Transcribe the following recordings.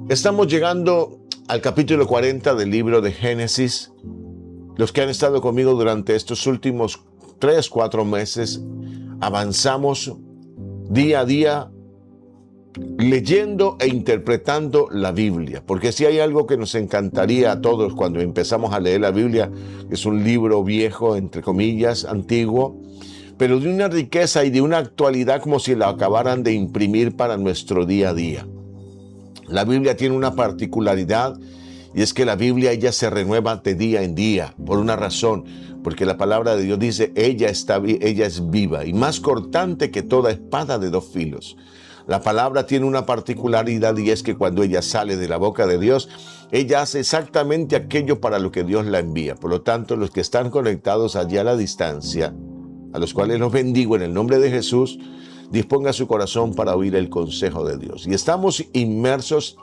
Estamos llegando al capítulo 40 del libro de Génesis. Los que han estado conmigo durante estos últimos 3-4 meses, avanzamos día a día leyendo e interpretando la Biblia. Porque si hay algo que nos encantaría a todos cuando empezamos a leer la Biblia, es un libro viejo, entre comillas, antiguo, pero de una riqueza y de una actualidad como si la acabaran de imprimir para nuestro día a día. La Biblia tiene una particularidad y es que la Biblia ella se renueva de día en día por una razón, porque la palabra de Dios dice ella es viva y más cortante que toda espada de 2 filos. La palabra tiene una particularidad y es que cuando ella sale de la boca de Dios, ella hace exactamente aquello para lo que Dios la envía. Por lo tanto, los que están conectados allá a la distancia, a los cuales los bendigo en el nombre de Jesús, disponga su corazón para oír el consejo de Dios. Y estamos inmersos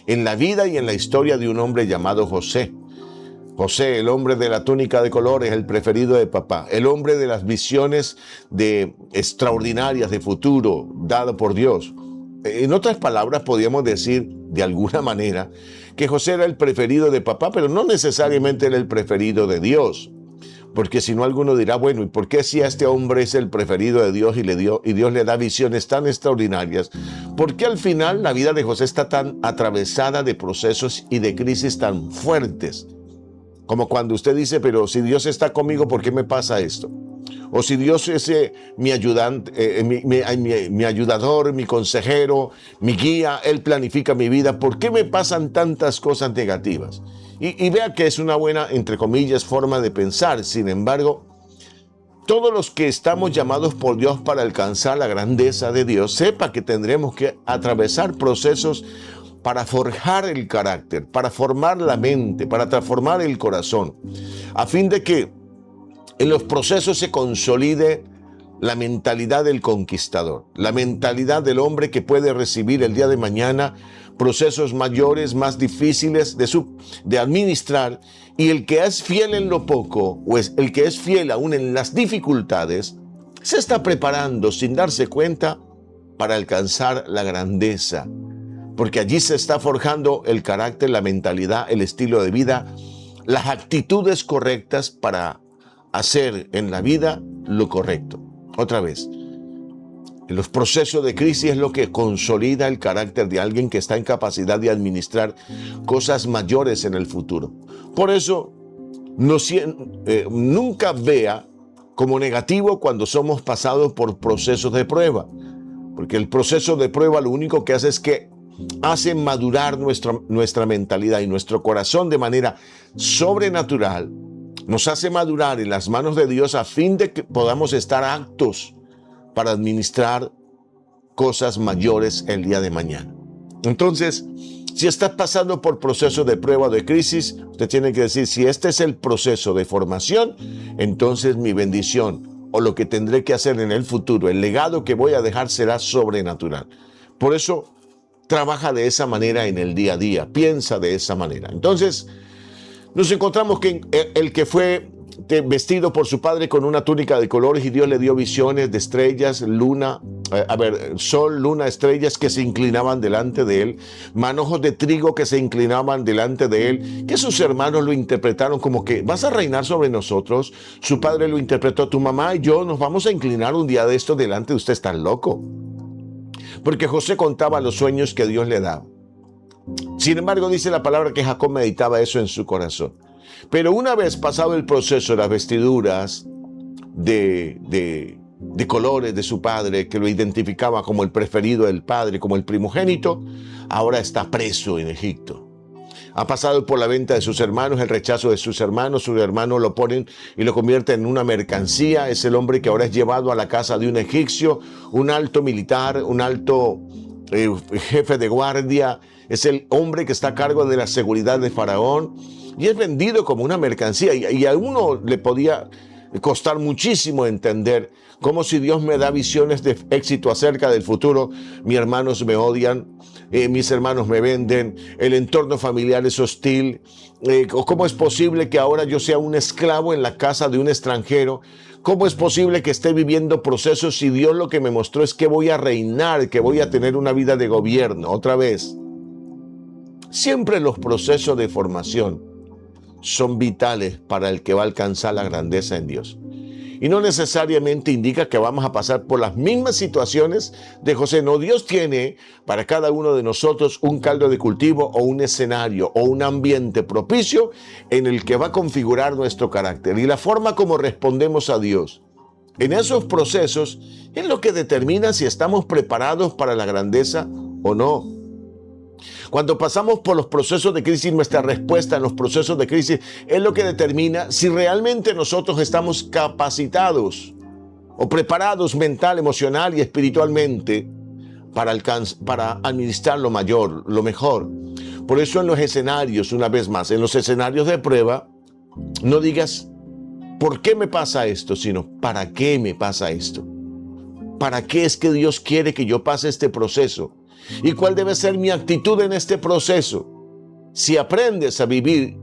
en la vida y en la historia de un hombre llamado José. José, el hombre de la túnica de colores, el preferido de papá, el hombre de las visiones extraordinarias de futuro dado por Dios. En otras palabras, podríamos decir de alguna manera que José era el preferido de papá, pero no necesariamente era el preferido de Dios. Porque si no, alguno dirá, bueno, ¿y por qué si este hombre es el preferido de Dios y Dios le da visiones tan extraordinarias? ¿Por qué al final la vida de José está tan atravesada de procesos y de crisis tan fuertes? Como cuando usted dice, pero si Dios está conmigo, ¿por qué me pasa esto? O si Dios es mi ayudante, mi ayudador, mi consejero, mi guía, Él planifica mi vida, ¿por qué me pasan tantas cosas negativas? Y vea que es una buena, entre comillas, forma de pensar. Sin embargo, todos los que estamos llamados por Dios para alcanzar la grandeza de Dios, sepa que tendremos que atravesar procesos para forjar el carácter, para formar la mente, para transformar el corazón, a fin de que en los procesos se consolide la mentalidad del conquistador, la mentalidad del hombre que puede recibir el día de mañana procesos mayores, más difíciles de administrar, y el que es fiel en lo poco, o es el que es fiel aún en las dificultades, se está preparando sin darse cuenta para alcanzar la grandeza, porque allí se está forjando el carácter, la mentalidad, el estilo de vida, las actitudes correctas para hacer en la vida lo correcto. Otra vez, en los procesos de crisis es lo que consolida el carácter de alguien que está en capacidad de administrar cosas mayores en el futuro. Por eso, nunca vea como negativo cuando somos pasados por procesos de prueba, porque el proceso de prueba lo único que hace es que hace madurar nuestra mentalidad y nuestro corazón de manera sobrenatural. Nos hace madurar en las manos de Dios a fin de que podamos estar aptos para administrar cosas mayores el día de mañana. Entonces, si está pasando por proceso de prueba o de crisis, usted tiene que decir, si este es el proceso de formación, entonces mi bendición o lo que tendré que hacer en el futuro, el legado que voy a dejar será sobrenatural. Por eso, trabaja de esa manera en el día a día, piensa de esa manera. Entonces, nos encontramos que el que fue vestido por su padre con una túnica de colores y Dios le dio visiones de estrellas, sol, luna, estrellas que se inclinaban delante de él, manojos de trigo que se inclinaban delante de él, que sus hermanos lo interpretaron como que vas a reinar sobre nosotros. Su padre lo interpretó, tu mamá y yo nos vamos a inclinar un día de esto delante de usted, está loco. Porque José contaba los sueños que Dios le daba. Sin embargo, dice la palabra que Jacob meditaba eso en su corazón. Pero una vez pasado el proceso de las vestiduras de colores de su padre, que lo identificaba como el preferido del padre, como el primogénito, ahora está preso en Egipto. Ha pasado por la venta de sus hermanos, el rechazo de sus hermanos lo ponen y lo convierten en una mercancía. Es el hombre que ahora es llevado a la casa de un egipcio, un alto militar, un alto jefe de guardia. Es el hombre que está a cargo de la seguridad de Faraón y es vendido como una mercancía. Y a uno le podía costar muchísimo entender cómo si Dios me da visiones de éxito acerca del futuro, mis hermanos me odian, mis hermanos me venden, el entorno familiar es hostil. ¿Cómo es posible que ahora yo sea un esclavo en la casa de un extranjero? ¿Cómo es posible que esté viviendo procesos si Dios lo que me mostró es que voy a reinar, que voy a tener una vida de gobierno? Otra vez, Siempre los procesos de formación son vitales para el que va a alcanzar la grandeza en Dios. Y no necesariamente indica que vamos a pasar por las mismas situaciones de José. No, Dios tiene para cada uno de nosotros un caldo de cultivo o un escenario o un ambiente propicio en el que va a configurar nuestro carácter y la forma como respondemos a Dios. En esos procesos es lo que determina si estamos preparados para la grandeza o no. Cuando pasamos por los procesos de crisis, nuestra respuesta en los procesos de crisis es lo que determina si realmente nosotros estamos capacitados o preparados mental, emocional y espiritualmente para administrar lo mayor, lo mejor. Por eso en los escenarios, una vez más, en los escenarios de prueba, no digas ¿por qué me pasa esto?, sino ¿para qué me pasa esto? ¿Para qué es que Dios quiere que yo pase este proceso? ¿Y cuál debe ser mi actitud en este proceso? Si aprendes a vivir,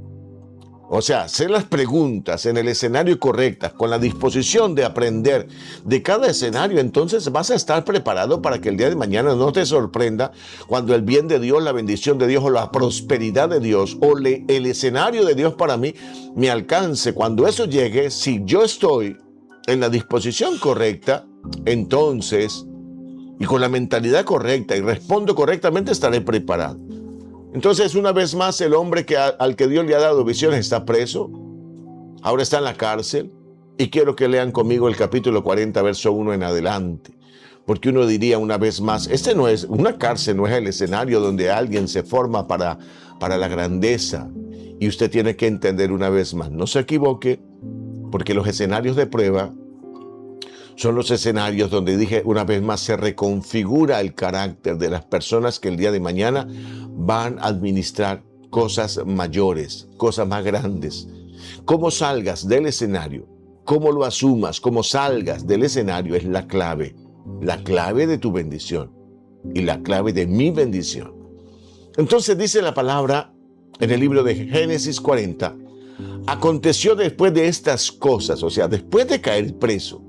o sea, hacer las preguntas en el escenario correctas, con la disposición de aprender de cada escenario, entonces vas a estar preparado para que el día de mañana no te sorprenda cuando el bien de Dios, la bendición de Dios o la prosperidad de Dios o el escenario de Dios para mí me alcance. Cuando eso llegue, si yo estoy en la disposición correcta, entonces, y con la mentalidad correcta y respondo correctamente, estaré preparado. Entonces, una vez más, el hombre al que Dios le ha dado visiones está preso, ahora está en la cárcel, y quiero que lean conmigo el capítulo 40, verso 1 en adelante, porque uno diría una vez más, una cárcel no es el escenario donde alguien se forma para la grandeza, y usted tiene que entender una vez más, no se equivoque, porque los escenarios de prueba son los escenarios donde, dije una vez más, se reconfigura el carácter de las personas que el día de mañana van a administrar cosas mayores, cosas más grandes. Cómo salgas del escenario, cómo lo asumas, cómo salgas del escenario es la clave de tu bendición y la clave de mi bendición. Entonces dice la palabra en el libro de Génesis 40, aconteció después de estas cosas, o sea, después de caer preso,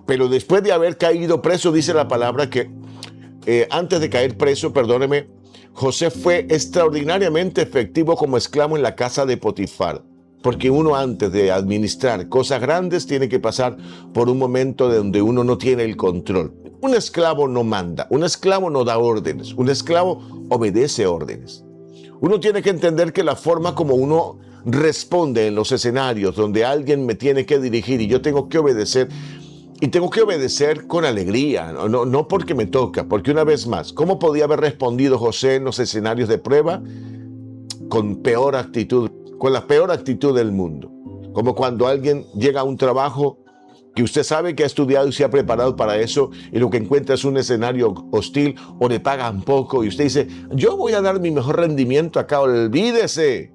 pero después de haber caído preso, dice la palabra que antes de caer preso, perdóneme, José fue extraordinariamente efectivo como esclavo en la casa de Potifar. Porque uno antes de administrar cosas grandes tiene que pasar por un momento donde uno no tiene el control. Un esclavo no manda, un esclavo no da órdenes, un esclavo obedece órdenes. Uno tiene que entender que la forma como uno responde en los escenarios donde alguien me tiene que dirigir y yo tengo que obedecer, y tengo que obedecer con alegría, no porque me toca, porque una vez más, ¿cómo podía haber respondido José en los escenarios de prueba? Con peor actitud, con la peor actitud del mundo. Como cuando alguien llega a un trabajo que usted sabe que ha estudiado y se ha preparado para eso y lo que encuentra es un escenario hostil o le pagan poco y usted dice, yo voy a dar mi mejor rendimiento acá, olvídese.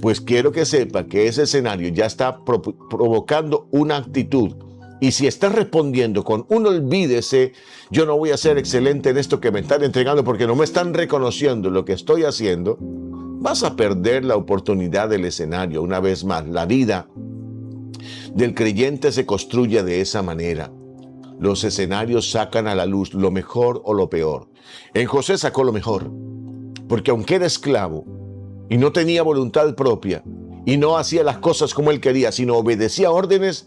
Pues quiero que sepa que ese escenario ya está provocando una actitud. Y si estás respondiendo con un olvídese, yo no voy a ser excelente en esto que me están entregando porque no me están reconociendo lo que estoy haciendo, vas a perder la oportunidad del escenario. Una vez más, la vida del creyente se construye de esa manera. Los escenarios sacan a la luz lo mejor o lo peor. En José sacó lo mejor, porque aunque era esclavo y no tenía voluntad propia y no hacía las cosas como él quería, sino obedecía órdenes,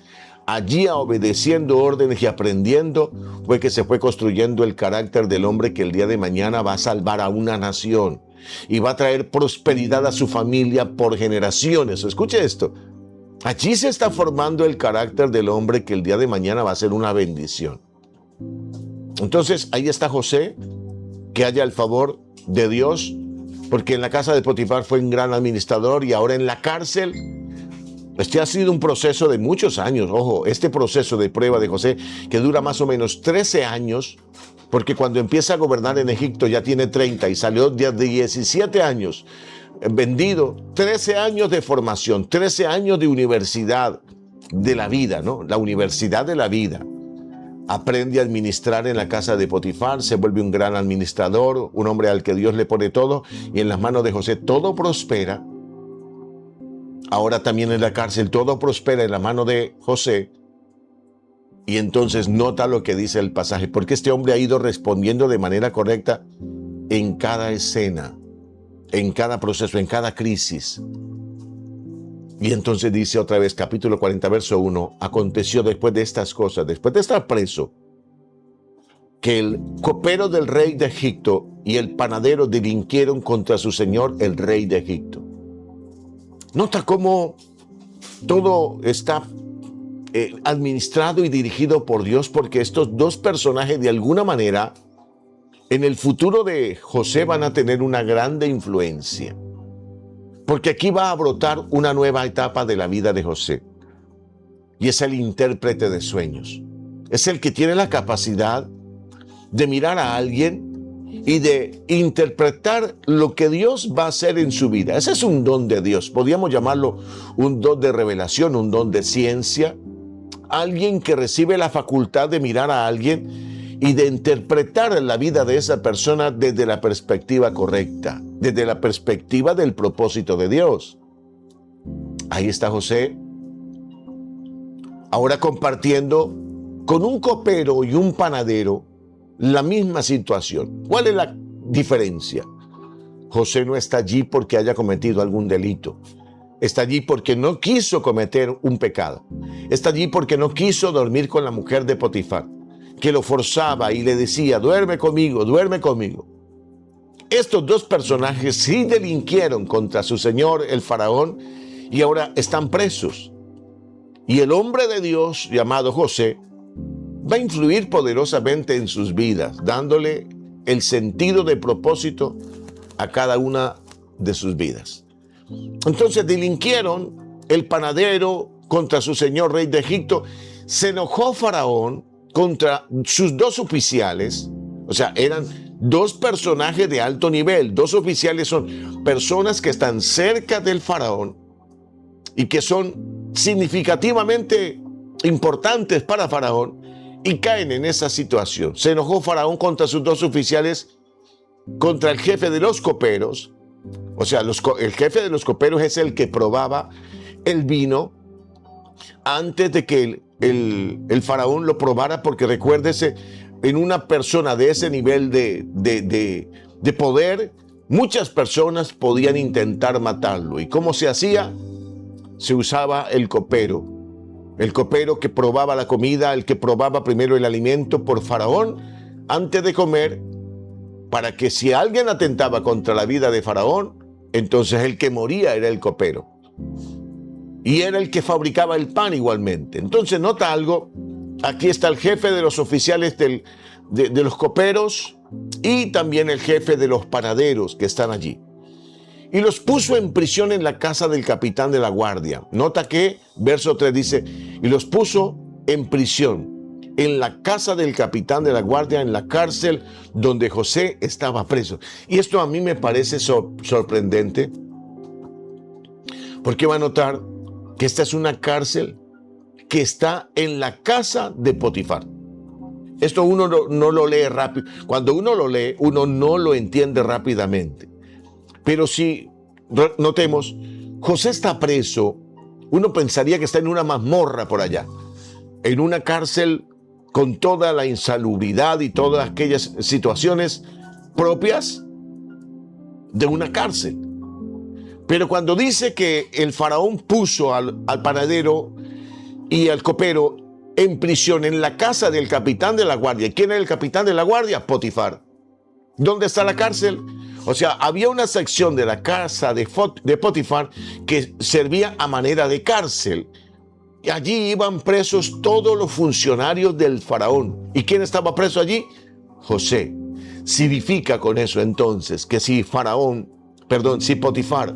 allí obedeciendo órdenes y aprendiendo fue que se fue construyendo el carácter del hombre que el día de mañana va a salvar a una nación y va a traer prosperidad a su familia por generaciones. Escuche esto, allí se está formando el carácter del hombre que el día de mañana va a ser una bendición. Entonces ahí está José, que haya el favor de Dios, porque en la casa de Potifar fue un gran administrador y ahora en la cárcel. Este ha sido un proceso de muchos años, ojo, este proceso de prueba de José que dura más o menos 13 años, porque cuando empieza a gobernar en Egipto ya tiene 30 y salió de 17 años vendido, 13 años de formación, 13 años de universidad de la vida, ¿no? La universidad de la vida. Aprende a administrar en la casa de Potifar, se vuelve un gran administrador, un hombre al que Dios le pone todo y en las manos de José todo prospera. Ahora también en la cárcel todo prospera en la mano de José. Y entonces nota lo que dice el pasaje, porque este hombre ha ido respondiendo de manera correcta en cada escena. en cada proceso, en cada crisis. Y entonces dice otra vez, capítulo 40, verso 1, aconteció después de estas cosas, después de estar preso, que el copero del rey de Egipto y el panadero delinquieron contra su señor, el rey de Egipto. Nota cómo todo está administrado y dirigido por Dios, porque estos dos personajes de alguna manera en el futuro de José van a tener una grande influencia. Porque aquí va a brotar una nueva etapa de la vida de José. Y es el intérprete de sueños. Es el que tiene la capacidad de mirar a alguien y de interpretar lo que Dios va a hacer en su vida. Ese es un don de Dios. Podríamos llamarlo un don de revelación, un don de ciencia. Alguien que recibe la facultad de mirar a alguien y de interpretar la vida de esa persona desde la perspectiva correcta, desde la perspectiva del propósito de Dios. Ahí está José, ahora compartiendo con un copero y un panadero la misma situación. ¿Cuál es la diferencia? José no está allí porque haya cometido algún delito. Está allí porque no quiso cometer un pecado. Está allí porque no quiso dormir con la mujer de Potifar, que lo forzaba y le decía, duerme conmigo, duerme conmigo. Estos dos personajes sí delinquieron contra su señor, el faraón, y ahora están presos. Y el hombre de Dios, llamado José, va a influir poderosamente en sus vidas, dándole el sentido de propósito a cada una de sus vidas. Entonces delinquieron el panadero contra su señor rey de Egipto. Se enojó Faraón contra sus dos oficiales. O sea, eran dos personajes de alto nivel. Dos oficiales son personas que están cerca del faraón y que son significativamente importantes para Faraón, y caen en esa situación. Se enojó Faraón contra sus dos oficiales, contra el jefe de los coperos. O sea, el jefe de los coperos es el que probaba el vino antes de que el faraón lo probara, porque recuérdese, en una persona de ese nivel de poder, muchas personas podían intentar matarlo. ¿Y cómo se hacía? Se usaba el copero que probaba la comida, el que probaba primero el alimento por Faraón antes de comer, para que si alguien atentaba contra la vida de Faraón, entonces el que moría era el copero. Y era el que fabricaba el pan igualmente. Entonces nota algo, aquí está el jefe de los oficiales de los coperos y también el jefe de los panaderos que están allí. Y los puso en prisión en la casa del capitán de la guardia. Nota que, verso 3 dice, y los puso en prisión en la casa del capitán de la guardia, en la cárcel donde José estaba preso. Y esto a mí me parece sorprendente, porque va a notar que esta es una cárcel que está en la casa de Potifar. Esto uno no lo lee rápido. Cuando uno lo lee, uno no lo entiende rápidamente. Pero si notemos, José está preso, uno pensaría que está en una mazmorra por allá, en una cárcel con toda la insalubridad y todas aquellas situaciones propias de una cárcel. Pero cuando dice que el faraón puso al panadero y al copero en prisión en la casa del capitán de la guardia. ¿Quién era el capitán de la guardia? Potifar. ¿Dónde está la cárcel? O sea, había una sección de la casa de Potifar que servía a manera de cárcel. Y allí iban presos todos los funcionarios del faraón. ¿Y quién estaba preso allí? José. Significa con eso entonces que si Potifar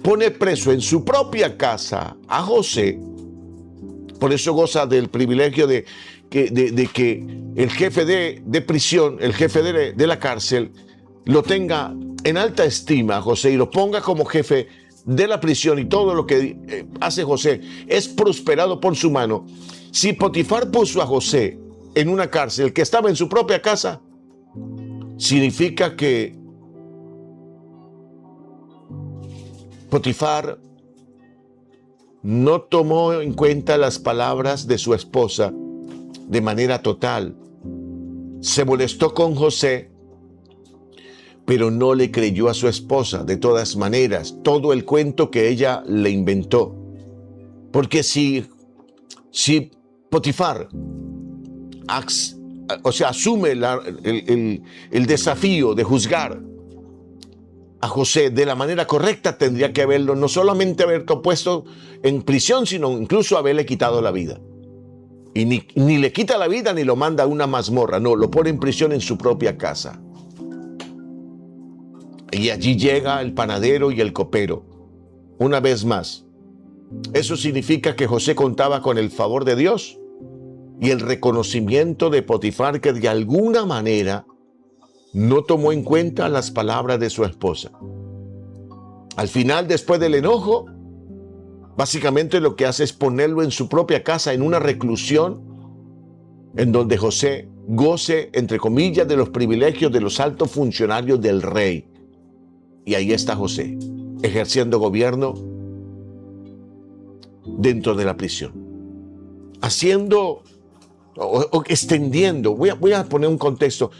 pone preso en su propia casa a José, por eso goza del privilegio de que el jefe de prisión, el jefe de la cárcel, lo tenga en alta estima a José y lo ponga como jefe de la prisión, y todo lo que hace José es prosperado por su mano. Si Potifar puso a José en una cárcel que estaba en su propia casa, significa que Potifar no tomó en cuenta las palabras de su esposa de manera total. Se molestó con José pero no le creyó a su esposa. De todas maneras, todo el cuento que ella le inventó. Porque si Potifar asume el desafío de juzgar a José de la manera correcta, tendría que haberlo no solamente haberlo puesto en prisión, sino incluso haberle quitado la vida. Y ni le quita la vida ni lo manda a una mazmorra, no, lo pone en prisión en su propia casa. Y allí llega el panadero y el copero. Una vez más, eso significa que José contaba con el favor de Dios y el reconocimiento de Potifar, que de alguna manera no tomó en cuenta las palabras de su esposa. Al final, después del enojo, básicamente lo que hace es ponerlo en su propia casa, en una reclusión, en donde José goce, entre comillas, de los privilegios de los altos funcionarios del rey. Y ahí está José, ejerciendo gobierno dentro de la prisión. Haciendo o extendiendo, voy a poner un contexto,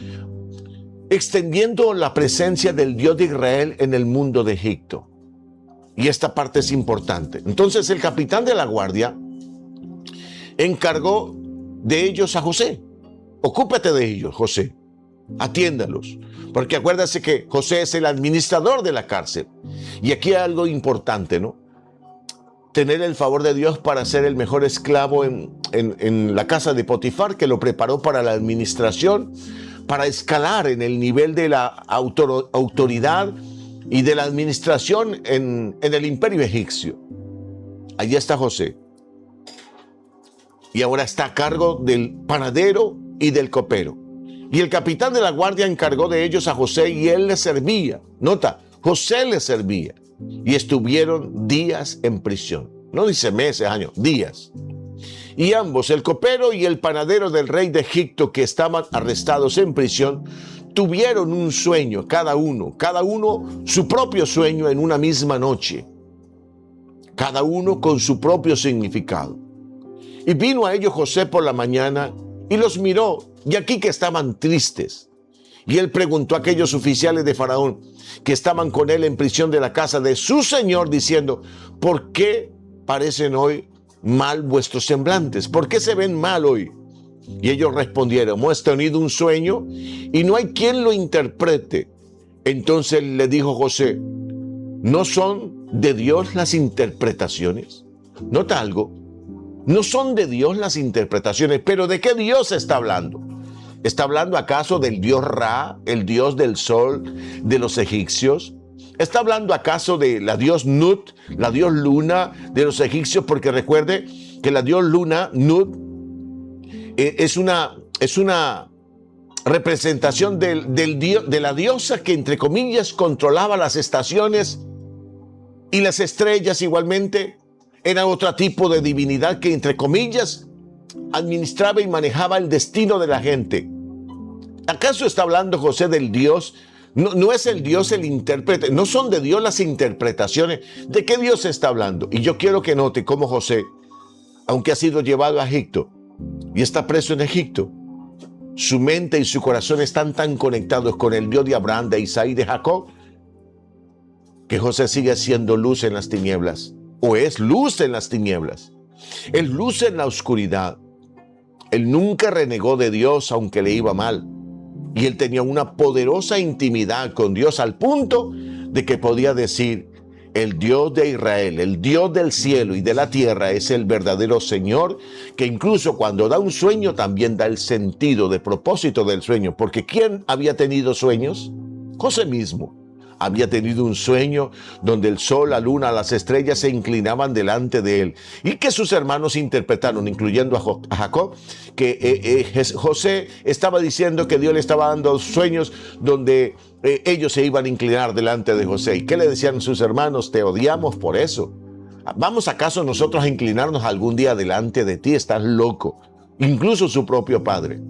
extendiendo la presencia del Dios de Israel en el mundo de Egipto. Y esta parte es importante. Entonces el capitán de la guardia encargó de ellos a José. Ocúpate de ellos, José. Atiéndalos. Porque acuérdase que José es el administrador de la cárcel. Y aquí hay algo importante, ¿no? Tener el favor de Dios para ser el mejor esclavo en la casa de Potifar, que lo preparó para la administración, para escalar en el nivel de la autoridad y de la administración en el imperio egipcio. Allí está José. Y ahora está a cargo del panadero y del copero. Y el capitán de la guardia encargó de ellos a José y él les servía. Nota, José les servía. Y estuvieron días en prisión. No dice meses, años, días. Y ambos, el copero y el panadero del rey de Egipto, que estaban arrestados en prisión, tuvieron un sueño, cada uno su propio sueño en una misma noche. Cada uno con su propio significado. Y vino a ellos José por la mañana y los miró, y aquí que estaban tristes. Y él preguntó a aquellos oficiales de Faraón que estaban con él en prisión de la casa de su señor, diciendo: ¿por qué parecen hoy mal vuestros semblantes? ¿Por qué se ven mal hoy? Y ellos respondieron: hemos tenido un sueño y no hay quien lo interprete. Entonces le dijo José: ¿no son de Dios las interpretaciones? Nota algo, no son de Dios las interpretaciones, pero ¿de qué Dios está hablando? ¿Está hablando acaso del dios Ra, el dios del sol de los egipcios? ¿Está hablando acaso de la dios Nut, la dios luna de los egipcios? Porque recuerde que la dios luna, Nut, es una representación de la diosa que, entre comillas, controlaba las estaciones, y las estrellas igualmente era otro tipo de divinidad que, entre comillas, administraba y manejaba el destino de la gente. ¿Acaso está hablando José del Dios? No es el Dios el intérprete, no son de Dios las interpretaciones. ¿De qué Dios está hablando? Y yo quiero que note cómo José, aunque ha sido llevado a Egipto y está preso en Egipto, su mente y su corazón están tan conectados con el Dios de Abraham, de Isaac y de Jacob, que José sigue siendo luz en las tinieblas, o es luz en las tinieblas. Es luz en la oscuridad. Él nunca renegó de Dios aunque le iba mal. Y él tenía una poderosa intimidad con Dios al punto de que podía decir: el Dios de Israel, el Dios del cielo y de la tierra es el verdadero Señor, que incluso cuando da un sueño también da el sentido de propósito del sueño. Porque ¿quién había tenido sueños? José mismo había tenido un sueño donde el sol, la luna, las estrellas se inclinaban delante de él, y que sus hermanos interpretaron, incluyendo a Jacob, que José estaba diciendo que Dios le estaba dando sueños donde ellos se iban a inclinar delante de José. ¿Y qué le decían sus hermanos? Te odiamos por eso. ¿Vamos acaso nosotros a inclinarnos algún día delante de ti? Estás loco. Incluso su propio padre.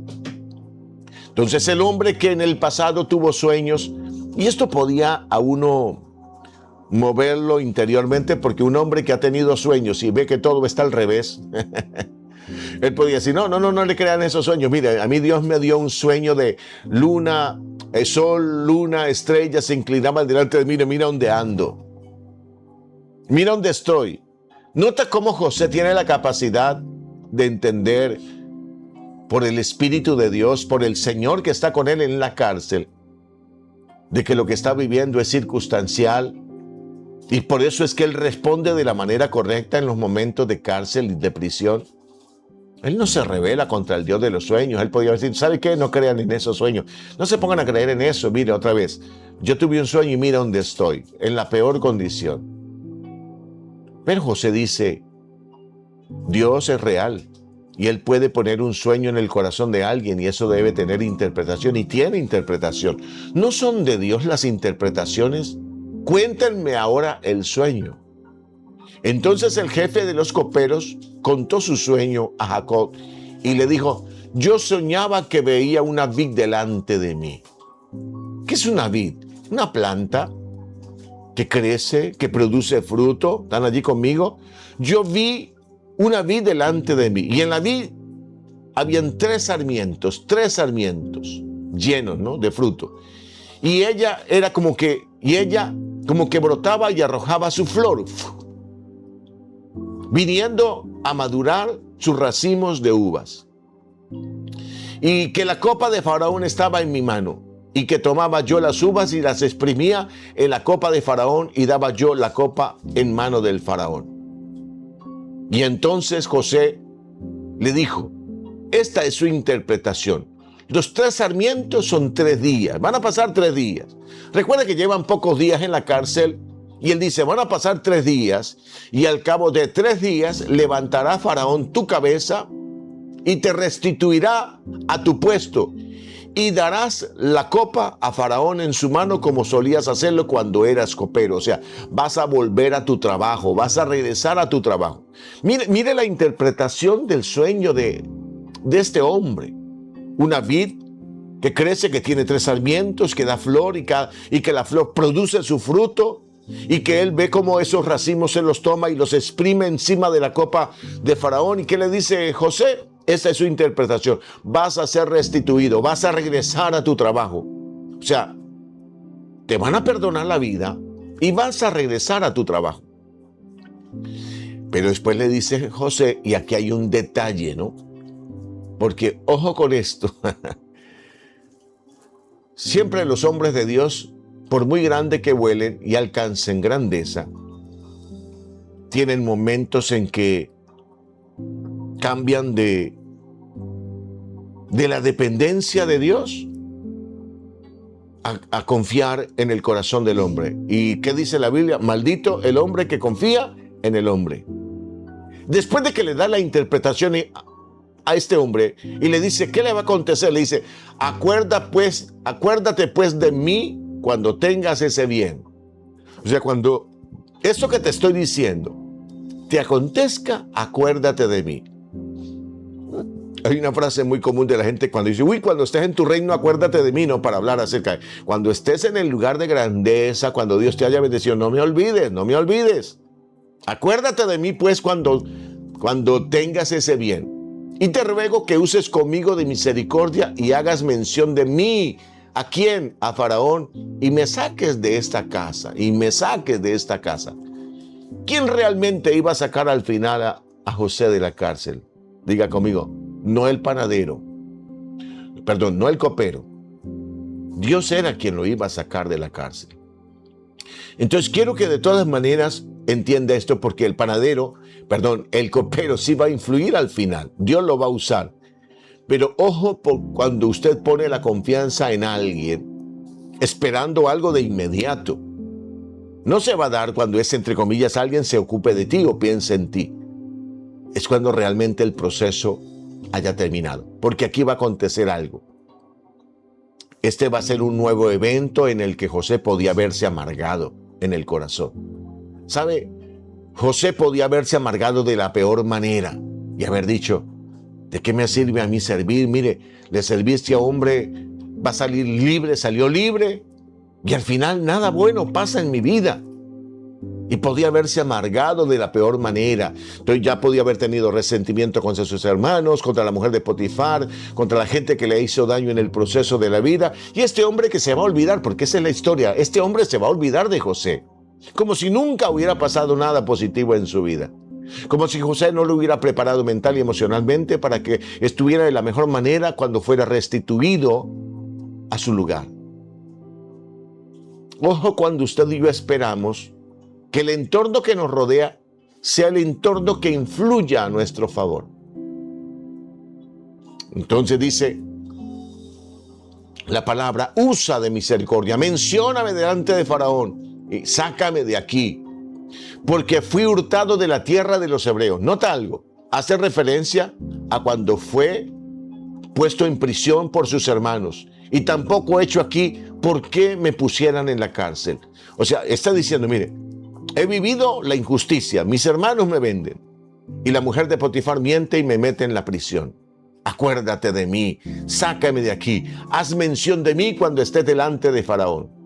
Entonces el hombre que en el pasado tuvo sueños, y esto podía a uno moverlo interiormente, porque un hombre que ha tenido sueños y ve que todo está al revés, él podía decir: no le crean esos sueños. Mire, a mí Dios me dio un sueño de luna El sol, luna, estrellas se inclinaban delante de mí. Mira dónde ando. Mira dónde estoy. Nota cómo José tiene la capacidad de entender por el Espíritu de Dios, por el Señor que está con él en la cárcel, de que lo que está viviendo es circunstancial, y por eso es que él responde de la manera correcta en los momentos de cárcel y de prisión. Él no se rebela contra el Dios de los sueños. Él podía decir, ¿sabe qué? No crean en esos sueños. No se pongan a creer en eso. Mire, otra vez, yo tuve un sueño y mira dónde estoy, en la peor condición. Pero José dice, Dios es real. Y Él puede poner un sueño en el corazón de alguien y eso debe tener interpretación y tiene interpretación. ¿No son de Dios las interpretaciones? Cuéntenme ahora el sueño. Entonces el jefe de los coperos contó su sueño a Jacob y le dijo, yo soñaba que veía una vid delante de mí. ¿Qué es una vid? Una planta que crece, que produce fruto. ¿Están allí conmigo? Yo vi una vid delante de mí y en la vid habían tres sarmientos llenos, ¿no?, de fruto. Y ella como que brotaba y arrojaba su flor, viniendo a madurar sus racimos de uvas. Y que la copa de Faraón estaba en mi mano, y que tomaba yo las uvas y las exprimía en la copa de Faraón, y daba yo la copa en mano del Faraón. Y entonces José le dijo, esta es su interpretación. Los tres sarmientos son 3 días, van a pasar 3 días. Recuerda que llevan pocos días en la cárcel y él dice, van a pasar 3 días y al cabo de 3 días levantará Faraón tu cabeza y te restituirá a tu puesto y darás la copa a Faraón en su mano como solías hacerlo cuando eras copero. O sea, vas a volver a tu trabajo, vas a regresar a tu trabajo. Mire la interpretación del sueño de este hombre. Una vid que crece, que tiene 3 sarmientos, que da flor y que la flor produce su fruto y que él ve cómo esos racimos se los toma y los exprime encima de la copa de Faraón. ¿Y qué le dice José? Esa es su interpretación. Vas a ser restituido, vas a regresar a tu trabajo. O sea, te van a perdonar la vida y vas a regresar a tu trabajo. Pero después le dice José, y aquí hay un detalle, ¿no? Porque, ojo con esto, siempre los hombres de Dios, por muy grande que vuelen y alcancen grandeza, tienen momentos en que cambian de la dependencia de Dios a confiar en el corazón del hombre. ¿Y qué dice la Biblia? Maldito el hombre que confía en el hombre. Después de que le da la interpretación a este hombre y le dice, ¿qué le va a acontecer? Le dice, acuérdate pues de mí cuando tengas ese bien. O sea, cuando eso que te estoy diciendo te acontezca, acuérdate de mí. Hay una frase muy común de la gente cuando dice, cuando estés en tu reino, acuérdate de mí, no, para hablar acerca de cuando estés en el lugar de grandeza, cuando Dios te haya bendecido, no me olvides. Acuérdate de mí, pues, cuando tengas ese bien. Y te ruego que uses conmigo de misericordia y hagas mención de mí. ¿A quién? A Faraón. Y me saques de esta casa. ¿Quién realmente iba a sacar al final a José de la cárcel? Diga conmigo, no el panadero. Perdón, no el copero. Dios era quien lo iba a sacar de la cárcel. Entonces quiero que de todas maneras entienda esto, porque el copero sí va a influir al final. Dios lo va a usar. Pero ojo cuando usted pone la confianza en alguien, esperando algo de inmediato. No se va a dar cuando es, entre comillas, alguien se ocupe de ti o piense en ti. Es cuando realmente el proceso haya terminado. Porque aquí va a acontecer algo. Este va a ser un nuevo evento en el que José podía verse amargado en el corazón. ¿Sabe? José podía haberse amargado de la peor manera y haber dicho, ¿de qué me sirve a mí servir? Mire, le serviste a hombre, va a salir libre, salió libre y al final nada bueno pasa en mi vida. Y podía haberse amargado de la peor manera. Entonces ya podía haber tenido resentimiento contra sus hermanos, contra la mujer de Potifar, contra la gente que le hizo daño en el proceso de la vida. Y este hombre que se va a olvidar, porque esa es la historia, este hombre se va a olvidar de José. Como si nunca hubiera pasado nada positivo en su vida. Como si José no lo hubiera preparado mental y emocionalmente para que estuviera de la mejor manera cuando fuera restituido a su lugar. Ojo cuando usted y yo esperamos que el entorno que nos rodea sea el entorno que influya a nuestro favor. Entonces dice la palabra, usa de misericordia, mencióname delante de Faraón y sácame de aquí, porque fui hurtado de la tierra de los hebreos. Nota algo, hace referencia a cuando fue puesto en prisión por sus hermanos, y tampoco he hecho aquí por qué me pusieran en la cárcel. O sea, está diciendo, mire, he vivido la injusticia, mis hermanos me venden, y la mujer de Potifar miente y me mete en la prisión. Acuérdate de mí, sácame de aquí, haz mención de mí cuando esté delante de Faraón.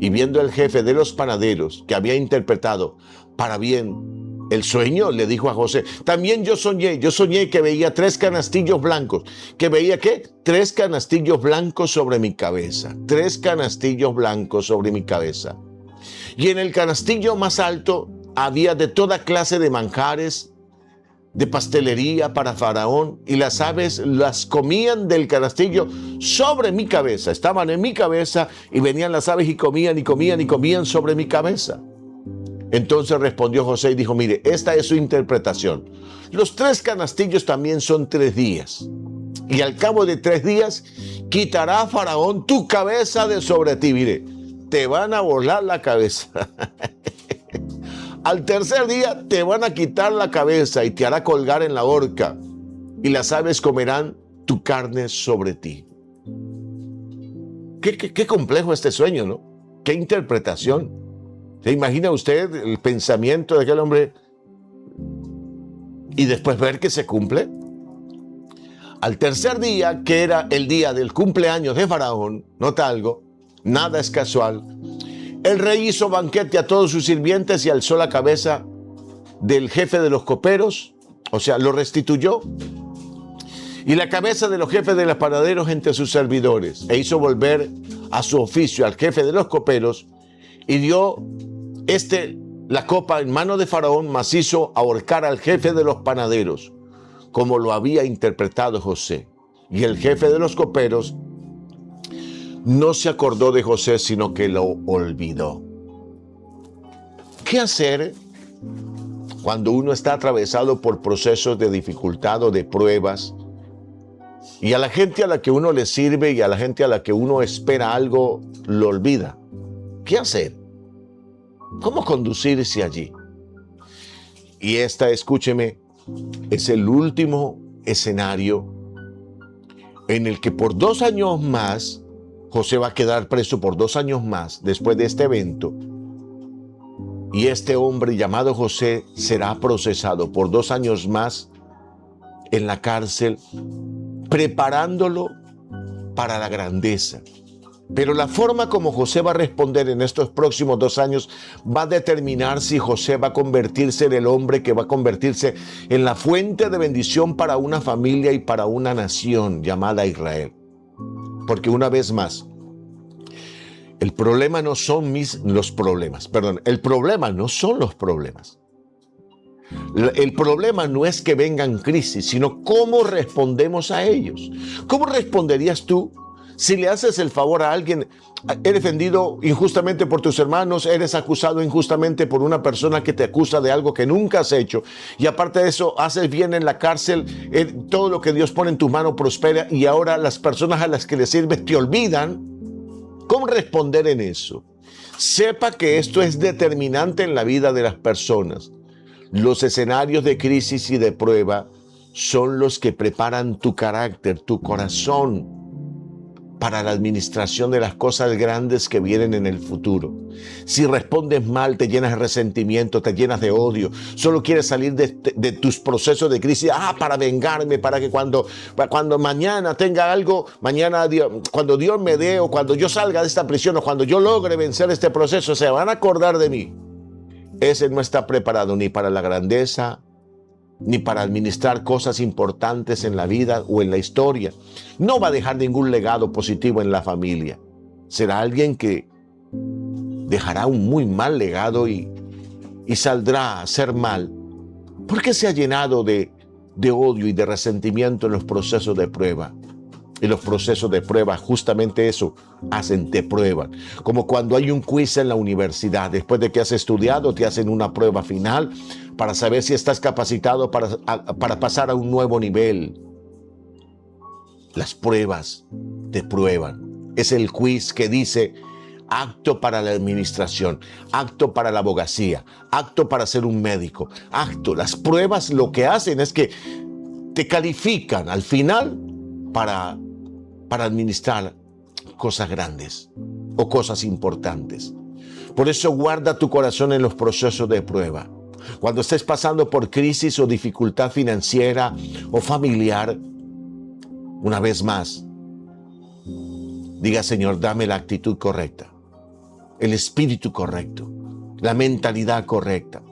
Y viendo el jefe de los panaderos que había interpretado para bien el sueño, le dijo a José, también yo soñé que veía 3 canastillos blancos. ¿Que veía qué? 3 canastillos blancos sobre mi cabeza, 3 canastillos blancos sobre mi cabeza. Y en el canastillo más alto había de toda clase de manjares, de pastelería para Faraón, y las aves las comían del canastillo sobre mi cabeza. Estaban en mi cabeza y venían las aves y comían y comían y comían sobre mi cabeza. Entonces respondió José y dijo, mire, esta es su interpretación. Los 3 canastillos también son 3 días. Y al cabo de 3 días quitará Faraón tu cabeza de sobre ti. Mire, te van a volar la cabeza. Al tercer día te van a quitar la cabeza y te hará colgar en la horca, y las aves comerán tu carne sobre ti. Qué complejo este sueño, ¿no? Qué interpretación. ¿Se imagina usted el pensamiento de aquel hombre y después ver que se cumple? Al tercer día, que era el día del cumpleaños de Faraón, nota algo, nada es casual, el rey hizo banquete a todos sus sirvientes y alzó la cabeza del jefe de los coperos, o sea, lo restituyó, y la cabeza de los jefes de los panaderos entre sus servidores, e hizo volver a su oficio al jefe de los coperos, y dio la copa en mano de Faraón, mas hizo ahorcar al jefe de los panaderos, como lo había interpretado José. Y el jefe de los coperos no se acordó de José, sino que lo olvidó. ¿Qué hacer cuando uno está atravesado por procesos de dificultad o de pruebas, y a la gente a la que uno le sirve y a la gente a la que uno espera algo lo olvida? ¿Qué hacer? ¿Cómo conducirse allí? Y escúcheme, es el último escenario en el que por 2 años más José va a quedar preso por 2 años más después de este evento. Y este hombre llamado José será procesado por 2 años más en la cárcel, preparándolo para la grandeza. Pero la forma como José va a responder en estos próximos 2 años va a determinar si José va a convertirse en el hombre que va a convertirse en la fuente de bendición para una familia y para una nación llamada Israel. Porque una vez más, el problema no son los problemas. El problema no son los problemas. El problema no es que vengan crisis, sino cómo respondemos a ellos. ¿Cómo responderías tú si le haces el favor a alguien? Eres ofendido injustamente por tus hermanos, eres acusado injustamente por una persona que te acusa de algo que nunca has hecho, y aparte de eso haces bien en la cárcel, todo lo que Dios pone en tus manos prospera, y ahora las personas a las que le sirves te olvidan. ¿Cómo responder en eso? Sepa que esto es determinante en la vida de las personas. Los escenarios de crisis y de prueba son los que preparan tu carácter, tu corazón, para la administración de las cosas grandes que vienen en el futuro. Si respondes mal, te llenas de resentimiento, te llenas de odio, solo quieres salir de tus procesos de crisis, para vengarme, para que cuando mañana tenga algo, cuando Dios me dé, o cuando yo salga de esta prisión, o cuando yo logre vencer este proceso, se van a acordar de mí. ese no está preparado ni para la grandeza, ni para administrar cosas importantes en la vida o en la historia. No va a dejar ningún legado positivo en la familia. Será alguien que dejará un muy mal legado y saldrá a hacer mal porque se ha llenado de odio y de resentimiento en los procesos de prueba. Y los procesos de prueba, justamente eso hacen, te prueban. Como cuando hay un quiz en la universidad, después de que has estudiado, te hacen una prueba final para saber si estás capacitado para pasar a un nuevo nivel. Las pruebas te prueban. Es el quiz que dice apto para la administración, apto para la abogacía, apto para ser un médico, apto. Las pruebas lo que hacen es que te califican al final para administrar cosas grandes o cosas importantes. Por eso guarda tu corazón en los procesos de prueba. Cuando estés pasando por crisis o dificultad financiera o familiar, una vez más, diga: Señor, dame la actitud correcta, el espíritu correcto, la mentalidad correcta.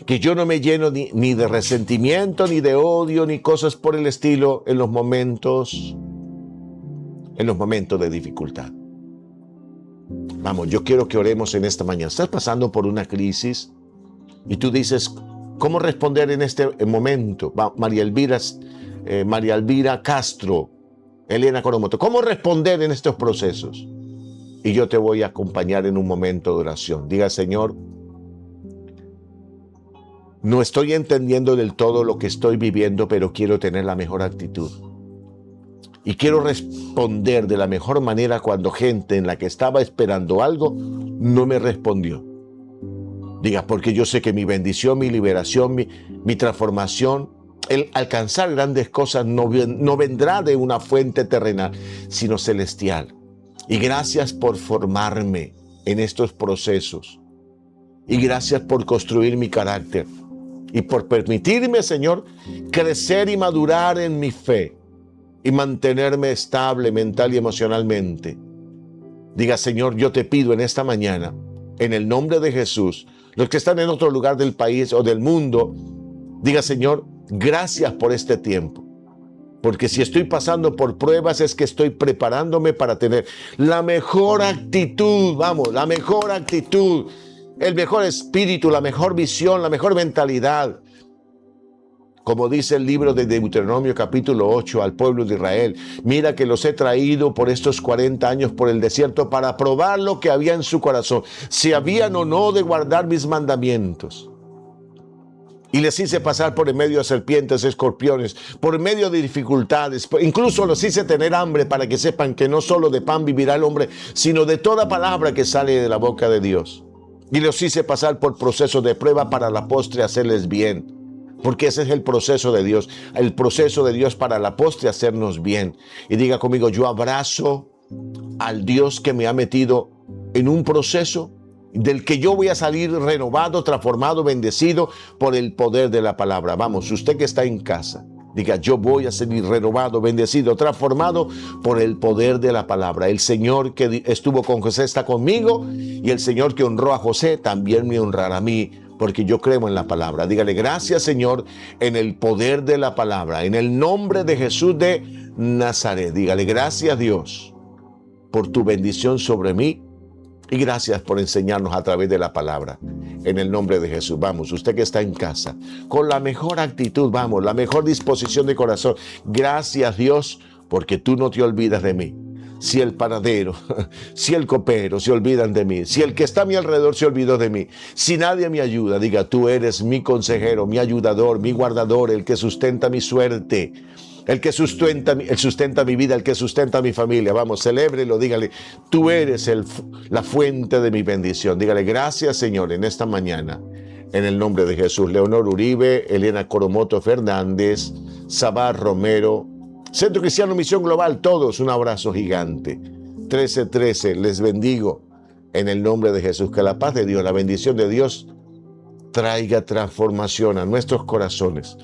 Que yo no me lleno ni de resentimiento, ni de odio, ni cosas por el estilo en los momentos de dificultad. Vamos, yo quiero que oremos en esta mañana. Estás pasando por una crisis y tú dices: ¿cómo responder en este momento? María Elvira Castro, Elena Coromoto, ¿cómo responder en estos procesos? Y yo te voy a acompañar en un momento de oración. Diga: Señor, no estoy entendiendo del todo lo que estoy viviendo, pero quiero tener la mejor actitud. Y quiero responder de la mejor manera cuando gente en la que estaba esperando algo no me respondió. Diga: porque yo sé que mi bendición, mi liberación, mi transformación, el alcanzar grandes cosas no vendrá de una fuente terrenal, sino celestial. Y gracias por formarme en estos procesos. Y gracias por construir mi carácter. Y por permitirme, Señor, crecer y madurar en mi fe. Y mantenerme estable mental y emocionalmente. Diga: Señor, yo te pido en esta mañana, en el nombre de Jesús, los que están en otro lugar del país o del mundo, diga: Señor, gracias por este tiempo. Porque si estoy pasando por pruebas es que estoy preparándome para tener la mejor actitud, vamos, la mejor actitud, el mejor espíritu, la mejor visión, la mejor mentalidad. Como dice el libro de Deuteronomio capítulo 8 al pueblo de Israel: mira que los he traído por estos 40 años por el desierto para probar lo que había en su corazón, si habían o no de guardar mis mandamientos. Y les hice pasar por en medio de serpientes, escorpiones, por medio de dificultades, incluso los hice tener hambre para que sepan que no solo de pan vivirá el hombre, sino de toda palabra que sale de la boca de Dios. Y los hice pasar por procesos de prueba para la postre hacerles bien. Porque ese es el proceso de Dios para la postre hacernos bien. Y diga conmigo: yo abrazo al Dios que me ha metido en un proceso del que yo voy a salir renovado, transformado, bendecido por el poder de la palabra. Vamos, usted que está en casa, diga: yo voy a salir renovado, bendecido, transformado por el poder de la palabra. El Señor que estuvo con José está conmigo, y el Señor que honró a José también me honrará a mí, porque yo creo en la palabra. Dígale: gracias, Señor, en el poder de la palabra, en el nombre de Jesús de Nazaret. Dígale: gracias, Dios, por tu bendición sobre mí, y gracias por enseñarnos a través de la palabra. En el nombre de Jesús. Vamos, usted que está en casa, con la mejor actitud, vamos, la mejor disposición de corazón. Gracias, Dios, porque tú no te olvidas de mí. Si el panadero, si el copero se olvidan de mí, si el que está a mi alrededor se olvidó de mí, si nadie me ayuda, diga: tú eres mi consejero, mi ayudador, mi guardador, el que sustenta mi suerte, el que sustenta mi vida, el que sustenta mi familia. Vamos, celébrelo, dígale: tú eres la fuente de mi bendición. Dígale: gracias, Señor, en esta mañana, en el nombre de Jesús. Leonor Uribe, Elena Coromoto Fernández, Sabar Romero, Centro Cristiano Misión Global, todos un abrazo gigante. 1313, les bendigo en el nombre de Jesús. Que la paz de Dios, la bendición de Dios traiga transformación a nuestros corazones